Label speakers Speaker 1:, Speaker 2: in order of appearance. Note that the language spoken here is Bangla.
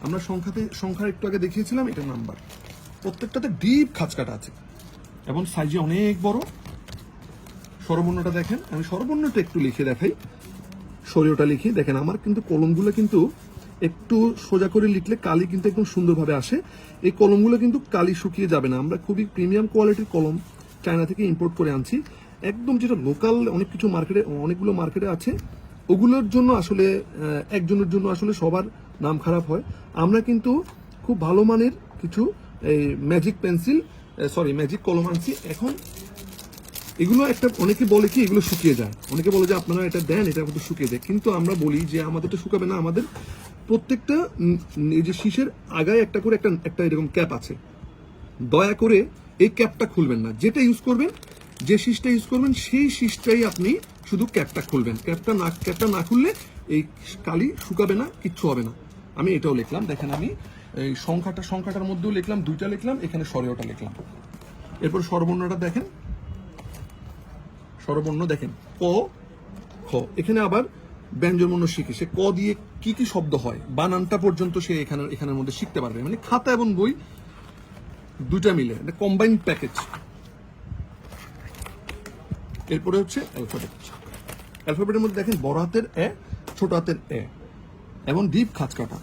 Speaker 1: আমরা সংখ্যা একটু আগে দেখিয়েছিলাম, এটা নাম্বার। প্রত্যেকটাতে ডিপ খাঁজ কাটা আছে এবং সাইজে অনেক বড়। স্বরবর্ণটা দেখেন, আমি স্বরবর্ণটা একটু লিখে দেখাই, সরিয়টা লিখি। দেখেন আমার কিন্তু কলমগুলো কিন্তু একটু সোজা করে লিখলে কালি কিন্তু একদম সুন্দরভাবে আসে। এই কলমগুলো কিন্তু কালি শুকিয়ে যাবে না। আমরা খুবই প্রিমিয়াম কোয়ালিটির কলম চায়না থেকে ইম্পোর্ট করে আনছি, একদম যেটা লোকাল অনেক কিছু মার্কেটে, অনেকগুলো মার্কেটে আছে, ওগুলোর জন্য আসলে একজনের জন্য আসলে সবার নাম খারাপ হয়। আমরা কিন্তু খুব ভালো মানের কিছু এই ম্যাজিক কলম আনছি। এখন এগুলো একটা, অনেকে বলে কি এগুলো শুকিয়ে যায়, অনেকে বলে যে আপনারা এটা দেন, এটা কিন্তু শুকিয়ে যায়, কিন্তু আমরা বলি যে আমাদের তো শুকাবে না। আমাদের প্রত্যেকটা এই যে শীষের আগায় একটা করে একটা এরকম ক্যাপ আছে, দয়া করে এই ক্যাপটা খুলবেন না। যেটা ইউজ করবেন, যে শীষটা ইউজ করবেন সেই শীষটাই আপনি শুধু ক্যাপটা খুলবেন। ক্যাপটা না খুললে এই কালি শুকাবে না, কিচ্ছু হবে না। আমি এটাও লিখলাম, দেখেন আমি এই সংখ্যাটার মধ্যেও লিখলাম, 2টা লিখলাম, এখানে স্বরেওটা লিখলাম। এরপর স্বরবর্ণটা দেখেন, স্বরবর্ণ দেখেন ক খ, এখানে আবার ব্যঞ্জনবর্ণ শিখে সে ক দিয়ে কি কি শব্দ হয় বানানটা পর্যন্ত সে এখানের মধ্যে শিখতে পারবে। মানে খাতা এবং বই দুইটা মিলে কম্বাইন প্যাকেজ। এরপরে হচ্ছে অ্যালফাবেটের মধ্যে দেখেন বড় হাতের এ, ছোট হাতের এ এবং ডিপ খাঁজ কাটা।